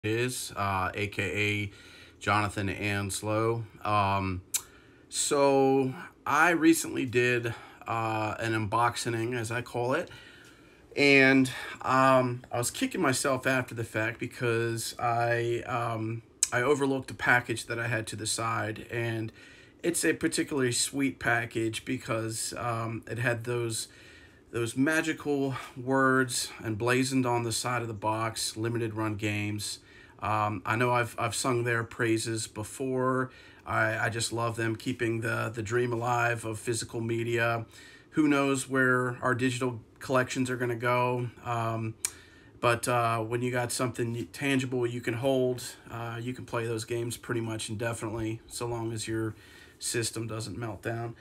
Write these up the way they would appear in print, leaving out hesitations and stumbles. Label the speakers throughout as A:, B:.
A: is, aka Jonathan Anslow. So I recently did an unboxing, as I call it, and I was kicking myself after the fact because I overlooked a package that I had to the side, and it's a particularly sweet package because it had those magical words emblazoned on the side of the box, limited run games. I know I've sung their praises before. I just love them keeping the dream alive of physical media. Who knows where our digital collections are going to go? But when you got something tangible you can hold, you can play those games pretty much indefinitely, so long as your system doesn't melt down.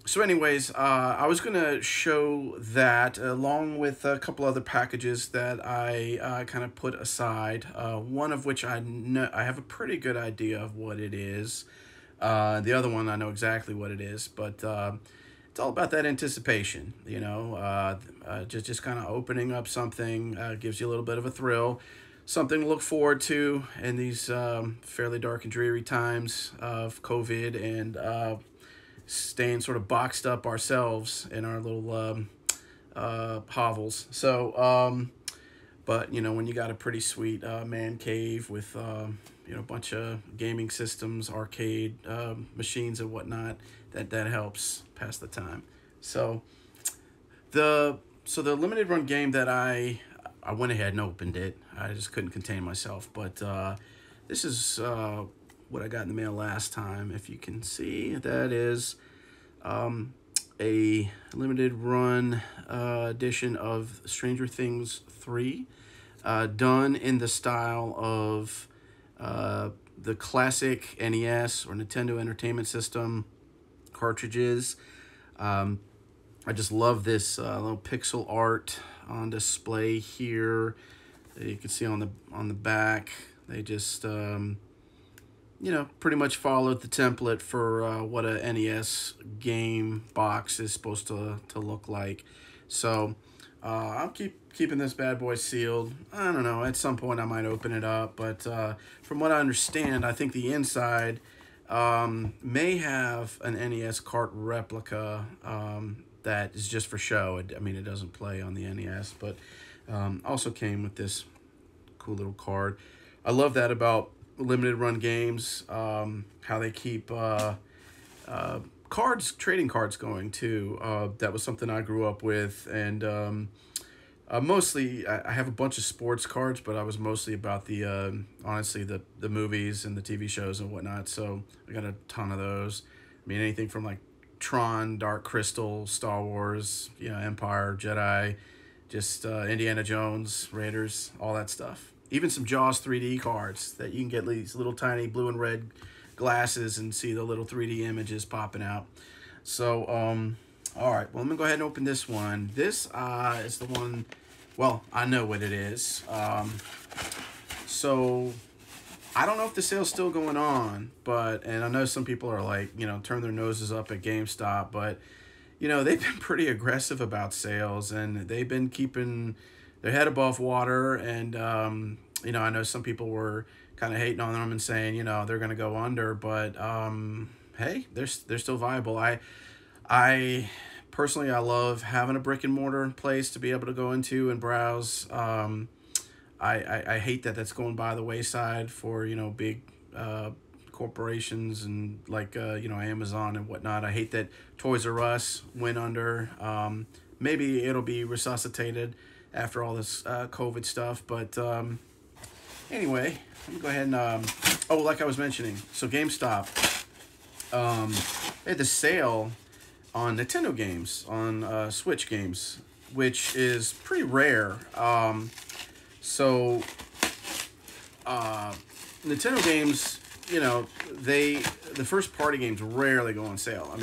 A: So anyways, I was going to show that along with a couple other packages that I kind of put aside, one of which I know I have a pretty good idea of what it is. The other one I know exactly what it is, but it's all about that anticipation, just kind of opening up something gives you a little bit of a thrill, something to look forward to in these fairly dark and dreary times of COVID and staying sort of boxed up ourselves in our little hovels. But when you got a pretty sweet man cave with a bunch of gaming systems, arcade machines and whatnot, that helps pass the time. So the limited run game that I went ahead and opened it. I just couldn't contain myself. But this is what I got in the mail last time. If you can see, that is a limited run edition of Stranger Things 3, done in the style of the classic NES or Nintendo Entertainment System cartridges. I just love this little pixel art on display here. You can see on the back, they just pretty much followed the template for what a NES game box is supposed to look like. So I'll keeping this bad boy sealed. I don't know, at some point I might open it up, but from what I understand, I think the inside may have an NES cart replica that is just for show. It doesn't play on the NES, but also came with this cool little card. I love that about limited run games, how they keep trading cards going too. That was something I grew up with, and mostly I have a bunch of sports cards, but I was mostly about the honestly the movies and the TV shows and whatnot. So I got a ton of those. Anything from like Tron, Dark Crystal, Star Wars, Empire, Jedi, just Indiana Jones, Raiders, all that stuff. Even some Jaws 3D cards that you can get these little tiny blue and red glasses and see the little 3D images popping out. So, all right, well, I'm going to go ahead and open this one. This is the one, well, I know what it is. So, I don't know if the sale's still going on, and I know some people are like, turn their noses up at GameStop, but, they've been pretty aggressive about sales, and they've been keeping their head above water, and, I know some people were kind of hating on them and saying, they're going to go under, but, hey, they're still viable. I personally, I love having a brick and mortar place to be able to go into and browse. I hate that that's going by the wayside for, big corporations and like, Amazon and whatnot. I hate that Toys R Us went under. Maybe it'll be resuscitated after all this COVID stuff. But anyway, let me go ahead and, like I was mentioning, so GameStop, they had the sale on Nintendo games, on Switch games, which is pretty rare. So Nintendo games, the first party games rarely go on sale.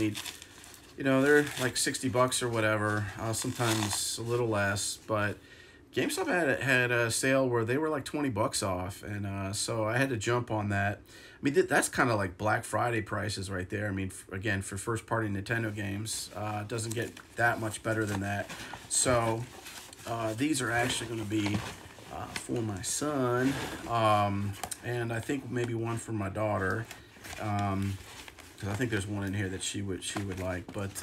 A: They're like $60 or whatever, sometimes a little less, but GameStop had a sale where they were like $20 off, and so I had to jump on that. That's kind of like Black Friday prices right there. Again, for first party Nintendo games, it doesn't get that much better than that. So these are actually going to be for my son, and I think maybe one for my daughter, because I think there's one in here that she would like. But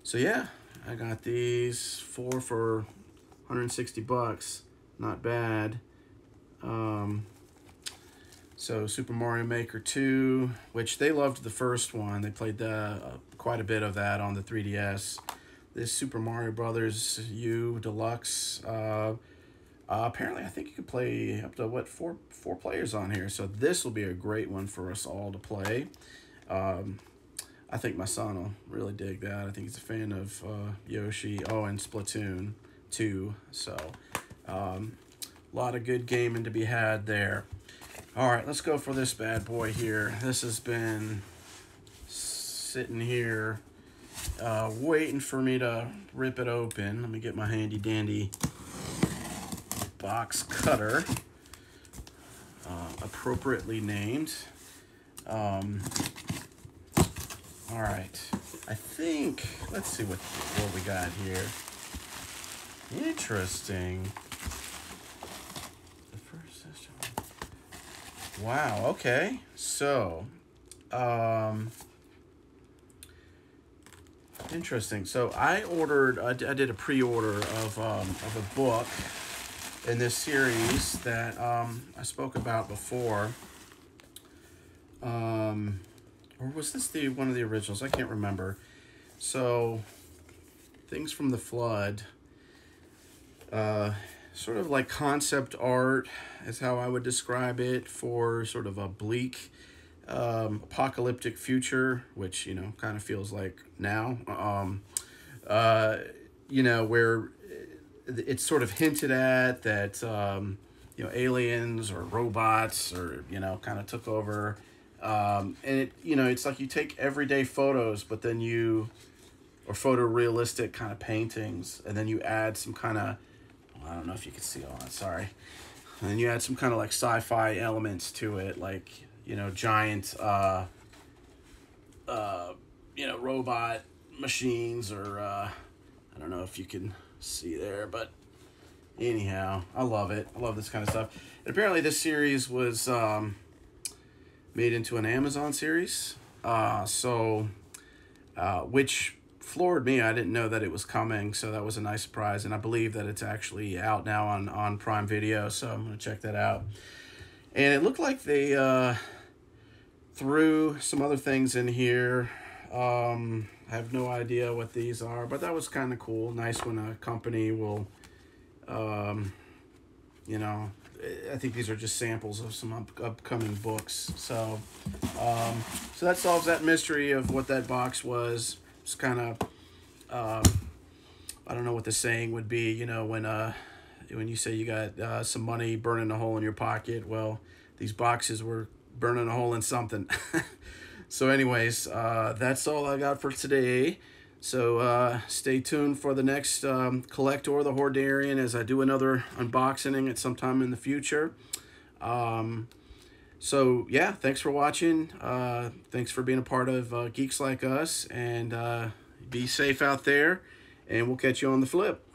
A: so yeah, I got these 4 for 160 bucks. Not bad. So Super Mario Maker 2, which they loved the first one. They played quite a bit of that on the 3DS. This Super Mario Brothers U Deluxe. Apparently, I think you can play up to, what, four players on here. So this will be a great one for us all to play. I think my son will really dig that. I think he's a fan of Yoshi. Oh, and Splatoon 2. So a lot of good gaming to be had there. All right, let's go for this bad boy here. This has been sitting here waiting for me to rip it open. Let me get my handy dandy box cutter, appropriately named. All right, I think, let's see what we got here. Interesting. The first system. Wow, okay. So, interesting. So I did a pre-order of a book in this series that I spoke about before. Or was this one of the originals? I can't remember. So, Things from the Flood. Sort of like concept art is how I would describe it, for sort of a bleak apocalyptic future, which, you know, kind of feels like now. You know, where it's sort of hinted at that, you know, aliens or robots or, you know, kind of took over. And it, you know, it's like you take everyday photos, but then or photorealistic kind of paintings, and then you add some kind of, I don't know if you can see all that, sorry. And then you add some kind of like sci-fi elements to it, like, you know, giant, you know, robot machines, or, I don't know if you can see there, but anyhow, I love it. I love this kind of stuff. And apparently this series was, made into an Amazon series, which floored me. I didn't know that it was coming, so that was a nice surprise, and I believe that it's actually out now on Prime Video, so I'm going to check that out. And it looked like they threw some other things in here. I have no idea what these are, but that was kind of cool. Nice when a company will, you know, I think these are just samples of some upcoming books. So, so that solves that mystery of what that box was. It's kind of, I don't know what the saying would be, you know, when you say you got some money burning a hole in your pocket. Well, these boxes were burning a hole in something. So anyways, that's all I got for today. So stay tuned for the next Kolllector, the Hordarian, as I do another unboxing at some time in the future. So yeah, thanks for watching. Thanks for being a part of Geeks Like Us, and be safe out there, and we'll catch you on the flip.